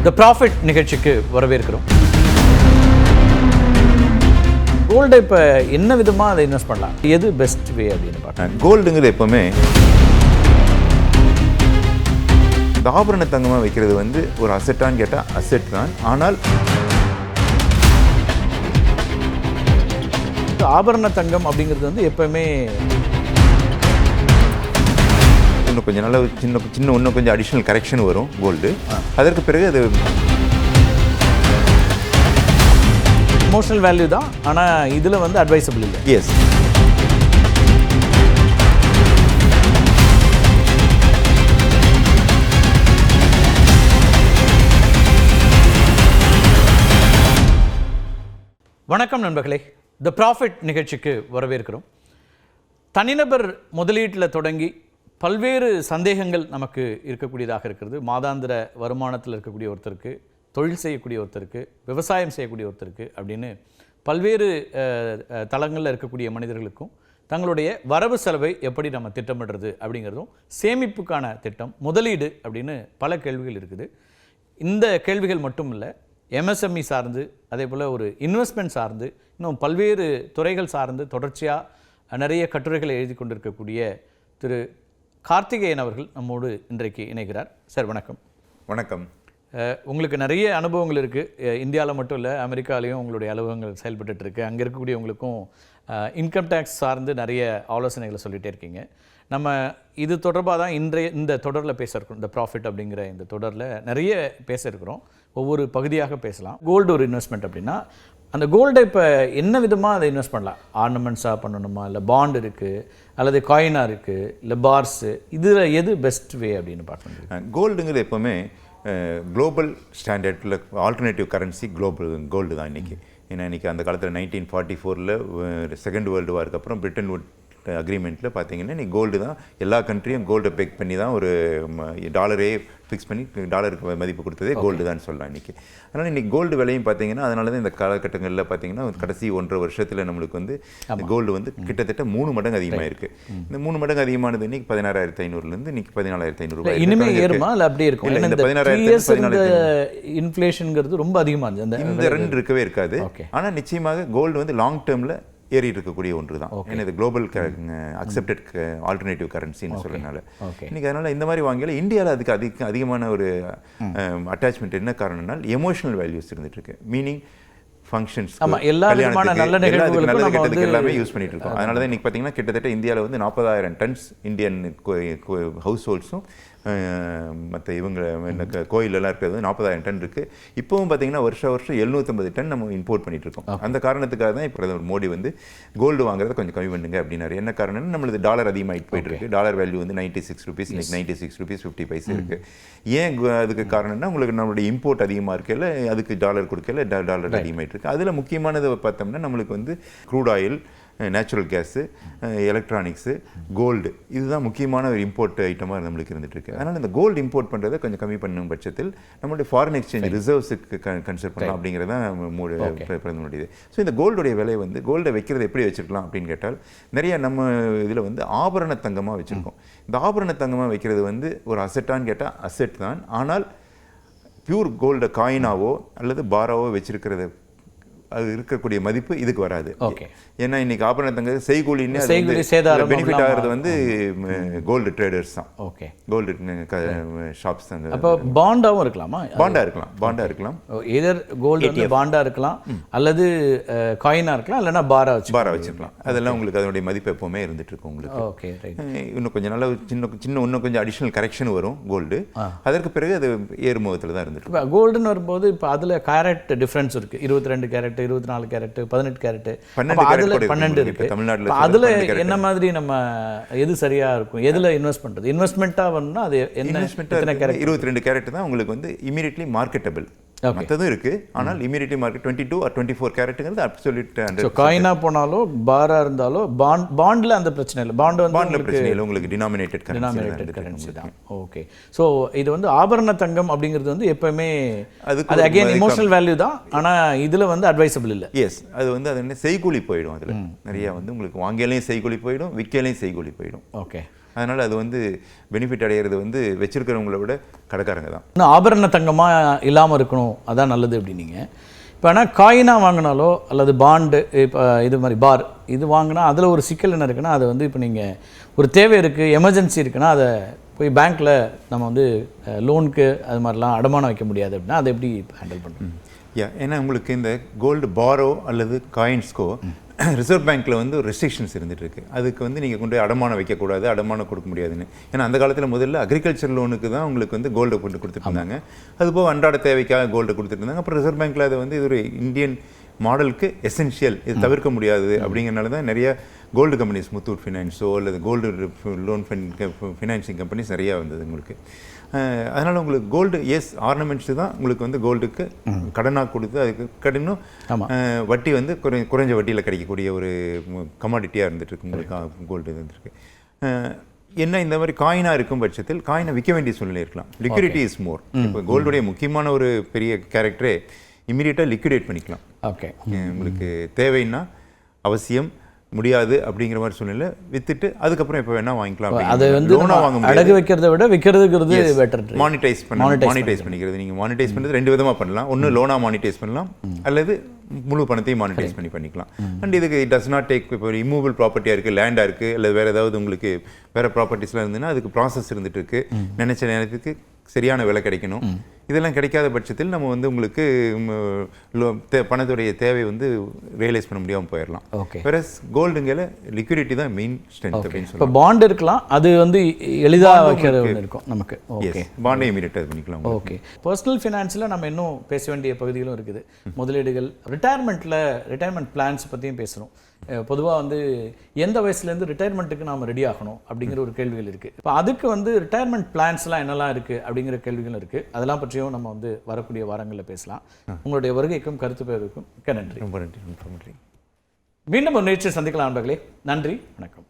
தி profit நிகழ்ச்சிக்கு வரவேற்கிறோம். கோல்டை இப்போ என்ன விதமாக அதை இன்வெஸ்ட் பண்ணலாம், எது பெஸ்ட் வே அப்படின்னு பார்த்தேன். கோல்டுங்கிறது எப்போவுமே இந்த ஆபரண தங்கமாக வைக்கிறது வந்து ஒரு அசெட்டான்னு கேட்டால் அசெட் தான். ஆனால் ஆபரண தங்கம் அப்படிங்கிறது வந்து எப்பவுமே இன்னும் கொஞ்சம் நல்ல இன்னும் கொஞ்சம் அடிஷ்னல் கரெக்ஷன் வரும் கோல்டு. அதற்கு பிறகு அது எமோஷனல் வேல்யூ தான், ஆனால் இதில் வந்து அட்வைசபிள் இல்லை. எஸ். வணக்கம் நண்பர்களே, தி ப்ராஃபிட் நிகழ்ச்சிக்கு வரவேற்கிறோம். தனிநபர் முதலீட்டில் தொடங்கி பல்வேறு சந்தேகங்கள் நமக்கு இருக்கக்கூடியதாக இருக்கிறது. மாதாந்திர வருமானத்தில் இருக்கக்கூடிய ஒருத்தருக்கு, தொழில் செய்யக்கூடிய ஒருத்தருக்கு, விவசாயம் செய்யக்கூடிய ஒருத்தருக்கு அப்படின்னு பல்வேறு தளங்களில் இருக்கக்கூடிய மனிதர்களுக்கும் தங்களுடைய வரவு செலவை எப்படி நம்ம திட்டமிடுறது அப்படிங்கிறதும், சேமிப்புக்கான திட்டம், முதலீடு அப்படின்னு பல கேள்விகள் இருக்குது. இந்த கேள்விகள் மட்டும் இல்லை, எம்எஸ்எம்இ சார்ந்து, அதே போல் ஒரு இன்வெஸ்ட்மெண்ட் சார்ந்து, இன்னும் பல்வேறு துறைகள் சார்ந்து தொடர்ச்சியாக நிறைய கட்டுரைகளை எழுதி கொண்டிருக்கக்கூடிய திரு கார்த்திகேயன் அவர்கள் நம்மோடு இன்றைக்கு இணைகிறார். சார் வணக்கம். வணக்கம். உங்களுக்கு நிறைய அனுபவங்கள் இருக்குது. இந்தியாவில் மட்டும் இல்லை, அமெரிக்காலையும் உங்களுடைய அலுவலகங்கள் செயல்பட்டு இருக்கு. அங்கே இருக்கக்கூடியவங்களுக்கும் இன்கம் டேக்ஸ் சார்ந்து நிறைய ஆலோசனைகளை சொல்லிகிட்டே இருக்கீங்க. நம்ம இது தொடர்பாக தான் இந்த தொடரில் பேச இருக்கிறோம். இந்த ப்ராஃபிட் அப்படிங்கிற இந்த தொடரில் நிறைய பேச இருக்கிறோம். ஒவ்வொரு பகுதியாக பேசலாம். கோல்டு ஒரு இன்வெஸ்ட்மெண்ட் அப்படின்னா, அந்த கோல்டை இப்போ என்ன விதமாக அதை இன்வெஸ்ட் பண்ணலாம்? ஆர்னமெண்ட்ஸாக பண்ணணுமா, இல்லை பாண்ட் இருக்குது, அல்லது காயினாக இருக்குது, இல்லை பார்ஸு, இதில் எது பெஸ்ட் வே அப்படின்னு பார்க்கணும். கோல்டுங்கிறது எப்போவுமே குளோபல் ஸ்டாண்டர்டில் ஆல்டர்னேட்டிவ் கரன்சி கோல்டு தான் இன்றைக்கி. ஏன்னா இன்றைக்கி அந்த காலத்தில் 1944 செகண்ட் வேர்ல்டு வாருக்கு அப்புறம் பிரிட்டன் வுட் அக்ரிமெண்ட்டில் பார்த்தீங்கன்னா இன்றைக்கி கோல்டு தான் எல்லா கண்ட்ரியும் கோல்டை பெக் பண்ணி தான் ஒரு டாலரே ஃபிக்ஸ் பண்ணி டாலருக்கு மதிப்பு கொடுத்ததே கோல்டு தான் சொல்லலாம் இன்றைக்கி. அதனால் இன்றைக்கி கோல்டு விலையும் பார்த்தீங்கன்னா, அதனால தான் இந்த காலகட்டங்களில் பார்த்தீங்கன்னா கடைசி 1.5 வருஷத்தில் நம்மளுக்கு வந்து கோல்டு வந்து கிட்டத்தட்ட 3 மடங்கு அதிகமாக இருக்குது. இந்த 3 மடங்கு அதிகமானது இன்றைக்கி 16,500லேருந்து இன்றைக்கி 14,500 இனிமேல் ஏறுமா இல்லை அப்படியே இருக்கும்? இல்லை, இந்த 14,000 இன்ஃப்ளேஷனுங்கிறது ரொம்ப அதிகமாக இந்த ரன் இருக்கவே இருக்காது. ஆனால் நிச்சயமாக கோல்டு வந்து லாங் டேர்மில் ஏறி இருக்கக்கூடிய ஒன்று தான். ஏன்னா இது குளோபல் அக்செப்டட் ஆல்டர்னேட்டிவ் கரன்சின்னு சொல்றதுனால இன்னைக்கு அதனால் இந்த மாதிரி வாங்கல இந்தியாவில் அதுக்கு அதிகமான ஒரு அட்டாச்மெண்ட் என்ன காரணம்னா எமோஷனல் வேல்யூஸ் இருந்துட்டு இருக்கு. மீனிங் ஃபங்க்ஷன்ஸ், கல்யாணத்துக்கு எல்லாமே யூஸ் பண்ணிட்டு இருக்கோம். அதனால தான் இன்னைக்கு பார்த்தீங்கன்னா கிட்டத்தட்ட இந்தியாவில் வந்து 40,000 டன்ஸ் இந்தியன் ஹவுஸ் ஹோல்ட்ஸும் மற்ற இவங்க கோயிலெல்லாம் இருக்கிறது 40,000 டன் இருக்குது. இப்போவும் பார்த்தீங்கன்னா வருஷம் 750 டன் நம்ம இம்போர்ட் பண்ணிட்டு இருக்கோம். அந்த காரணத்துக்காக தான் இப்போ பிரதமர் மோடி வந்து கோல்டு வாங்குறத கொஞ்சம் கம்மி பண்ணுங்க அப்படின்னாரு. என்ன காரணம்னா, நம்மளது டாலர் அதிகமாகிட்டு போயிட்டு இருக்கு. டாலர் வேல்யூ வந்து 96 ருபீஸ், இன்னைக்கு 96 ருபீஸ் 50 பைசா இருக்குது. ஏன் அதுக்கு காரணம்னா, உங்களுக்கு நம்மளுடைய இம்போர்ட் அதிகமாக இருக்கல, அதுக்கு டாலர் கொடுக்கல, டாலர் அதிகமாகிட்டு இருக்கு. அதில் முக்கியமானது பார்த்தோம்னா நம்மளுக்கு வந்து crude oil, natural gas, electronics, gold, இதுதான் முக்கியமான ஒரு இம்போர்ட் ஐட்டமாக நம்மளுக்கு இருந்துட்டு இருக்கு. அதனால் இந்த கோல்டு இம்போர்ட் பண்ணுறதை கொஞ்சம் கம்மி பண்ணும் பட்சத்தில் நம்மளுடைய ஃபாரின் எக்ஸ்சேஞ்ச் ரிசர்வ்ஸுக்கு கன்சிடர் பண்ணலாம் அப்படிங்கிறதான் பிரதமருடையது. ஸோ இந்த கோல்டுடைய விலை வந்து கோல்டை வைக்கிறது எப்படி வச்சுருக்கலாம் அப்படின்னு கேட்டால், நிறைய நம்ம இதில் வந்து ஆபரண தங்கமாக வச்சுருக்கோம். இந்த ஆபரண தங்கமாக வைக்கிறது வந்து ஒரு அசெட்டான்னு கேட்டால் அசெட் தான். ஆனால் பியூர் கோல்டை காயினாவோ அல்லது பாராவோ வச்சிருக்கிறது அது இருக்கக்கூடிய மதிப்பு இதுக்கு வராது. ஏன்னா இன்னைக்கு ஆபரண தங்க செய்கூலின்னு பெனிஃபிட் ஆகிறது வந்து கோல்டு ட்ரேடர்ஸ் தான். கோல்டு ஷாப்ஸ் தான். அப்போ பாண்டாவும் இருக்கலாமா? பாண்டா இருக்கலாம். எதர் கோல்டு பாண்டா இருக்கலாம், அல்லது காயினா இருக்கலாம், இல்லைன்னா பாரா வச்சுக்கலாம். அதெல்லாம் உங்களுக்கு அதனுடைய மதிப்பு எப்பவுமே இருந்துட்டு இருக்கும் உங்களுக்கு. இன்னும் கொஞ்சம் நல்ல இன்னும் கொஞ்சம் அடிஷ்னல் கரெக்ஷன் வரும் கோல்டு. அதற்கு பிறகு அது ஏறுமுகத்தில் தான் இருந்துட்டு இருக்கும். கோல்டுன்னு வரும்போது இப்போ அதில் கேரட் டிஃப்ரென்ஸ் இருக்கு. 22 கேரட், 24 கேரட், 18 கேரட், 12 இருக்கு. தமிழ்நாட்டில் அதுல என்ன மாதிரி நம்ம எது சரியா இருக்கும், எதுல இன்வெஸ்ட் பண்றது? இன்வெஸ்ட்மெண்ட்டா வரணும்னா அது என்ன? 22 கேரட் தான் உங்களுக்கு வந்து இமிடியட்லி மார்க்கெட்டபிள். மற்றதும் இருக்கு, ஆனால் இமிடியட்லி மார்க்கெட் 22 or 24 கேரட்டுங்கிறது அப்சல்யூட். காயினா போனாலும் பாரா இருந்தாலும் பாண்ட்ல அந்த பிரச்சனை இல்லை. பாண்ட்ல பிரச்சனை இல்லை, உங்களுக்கு டினாமினேட்டட் கரன்சி தான். ஓகே. ஸோ இது வந்து ஆபரண தங்கம் அப்படிங்கிறது வந்து எப்பவுமே அது அகைன் எமோஷனல் வேல்யூ தான், ஆனா இதுல வந்து அட்வைசபிள் இல்லை. எஸ், அது வந்து அது என்ன செய்கூலி போயிடும். அதுல நிறைய வந்து உங்களுக்கு வாங்கியாலையும் செய்கூலி போயிடும், விற்கலையும் செய்கூலி போயிடும். ஓகே. அதனால் அது வந்து பெனிஃபிட் அடைகிறது வந்து வச்சிருக்கிறவங்கள விட கடைக்காரங்க தான். இன்னும் ஆபரண தங்கமாக இல்லாமல் இருக்கணும், அதான் நல்லது அப்படின்னீங்க. இப்போ ஆனால் காயினாக வாங்கினாலோ அல்லது பாண்டு, இப்போ இது மாதிரி பார் இது வாங்கினா அதில் ஒரு சிக்கல் என்ன இருக்குன்னா, அது வந்து இப்போ நீங்கள் ஒரு தேவை இருக்குது, எமர்ஜென்சி இருக்குன்னா அதை போய் பேங்க்கில் நம்ம வந்து லோனுக்கு அது மாதிரிலாம் அடமானம் வைக்க முடியாது அப்படின்னா அதை எப்படி ஹேண்டில் பண்ணுறோம்? ஏன்னா உங்களுக்கு இந்த கோல்டு பாரோ அல்லது காயின்ஸ்க்கோ ரிசர்வ் பேங்க்கில் வந்து ரெஸ்ட்ரிக்ஷன்ஸ் இருந்துட்டு இருக்கு. அதுக்கு வந்து நீங்கள் கொண்டு போய் அடமானம் வைக்கக்கூடாது, அடமானம் கொடுக்க முடியாதுன்னு. ஏன்னா அந்த காலத்தில் முதல்ல அக்ரிகல்ச்சர் லோனுக்கு தான் உங்களுக்கு வந்து கோல்டை கொண்டு கொடுத்துட்டு இருந்தாங்க. அதுபோக அன்றாட தேவைக்காக கோல்டை கொடுத்துட்டு இருந்தாங்க. அப்புறம் ரிசர்வ் பேங்க்கில் அதை வந்து இது ஒரு இந்தியன் மாடலுக்கு எசென்ஷியல், இது தவிர்க்க முடியாது அப்படிங்கிறனால தான் நிறைய கோல்டு கம்பெனிஸ், முத்தூட் ஃபினான்ஸோ அல்லது கோல்டு லோன் ஃபினான்சிங் கம்பெனிஸ் நிறையா வந்தது உங்களுக்கு. அதனால் உங்களுக்கு கோல்டு ஆர்னமெண்ட்ஸ் தான் உங்களுக்கு வந்து கோல்டுக்கு கடனாக கொடுத்து அதுக்கு கடனும் வட்டி வந்து குறைஞ்ச வட்டியில் கிடைக்கக்கூடிய ஒரு கமாடிட்டியாக இருந்துட்டு இருக்கு உங்களுக்கு கோல்டு இருந்துருக்கு. என்ன இந்த மாதிரி காயினாக இருக்கும் பட்சத்தில் காயினை விற்க வேண்டிய சூழ்நிலை இருக்கலாம். Liquidity is more. இப்போ கோல்டுடைய முக்கியமான ஒரு பெரிய கேரக்டரே இமீடியட்டாக லிக்விடேட் பண்ணிக்கலாம். ஓகே, உங்களுக்கு தேவைன்னா அவசியம், முடியாது அப்படிங்கிற மாதிரி சூழ்நிலை வித்துட்டு அதுக்கப்புறம் இப்போ வேணா வாங்கிக்கலாம். அது வந்து அடகு வைக்கிறத விட விற்கிறதுங்கிறது பெட்டர். மானிட்டைஸ் பண்ணிக்கிறது. நீங்கள் மானிட்டைஸ் பண்ணுறது ரெண்டு விதமாக பண்ணலாம். ஒன்று லோனாக மானிட்டைஸ் பண்ணலாம், அல்லது முழு பணத்தையும் மானிட்டைஸ் பண்ணிக்கலாம். அண்ட் இதுக்கு இட் டஸ் நாட் டேக். இப்போ ஒரு இம்மூவபிள் ப்ராப்பர்ட்டியாக இருக்குது, லேண்டாக இருக்குது, அல்லது வேறு ஏதாவது உங்களுக்கு வேறு ப்ராப்பர்ட்டிஸ்லாம் இருந்ததுன்னா அதுக்கு ப்ராசஸ் இருந்துட்டு இருக்கு. நினைச்ச நேரத்துக்கு சரியான விலை கிடைக்கணும். இதெல்லாம் கிடைக்காத பட்சத்தில் நம்ம வந்து உங்களுக்கு பணத்துடைய தேவை வந்து ரியலைஸ் பண்ண முடியாமல் போயிடலாம். வேற கோல்டுங்கிற லிக்விடிட்டி தான் மெயின் ஸ்ட்ரென்த் அப்படின்னு சொல்லலாம். இப்போ பாண்ட் இருக்கலாம், அது வந்து எளிதாக வைக்கிறது இருக்கும் நமக்கு. ஓகே, பாண்டை இமீடியட்டாக பண்ணிக்கலாம். ஓகே, பர்சனல் ஃபினான்ஸில் நம்ம இன்னும் பேச வேண்டிய பகுதிகளும் இருக்குது. முதலீடுகள், ரிட்டையர்மெண்ட் பிளான்ஸ் பற்றியும் பேசுகிறோம். பொதுவாக வந்து எந்த வயசுலேருந்து ரிட்டையர்மெண்ட்டுக்கு நாம் ரெடி ஆகணும் அப்படிங்கிற ஒரு கேள்விகள் இருக்குது. இப்போ அதுக்கு வந்து ரிட்டையர்மெண்ட் பிளான்ஸ்லாம் என்னெல்லாம் இருக்குது அப்படிங்கிற கேள்விகள் இருக்குது. அதெல்லாம் பற்றியும் நம்ம வந்து வரக்கூடிய வாரங்களில் பேசலாம். உங்களுடைய வருகைக்கும் கருத்து பெறுவதற்கும் மிக்க நன்றி. ரொம்ப நன்றி. மீண்டும் ஒரு நிகழ்ச்சியை சந்திக்கலாம் நண்பர்களே. நன்றி, வணக்கம்.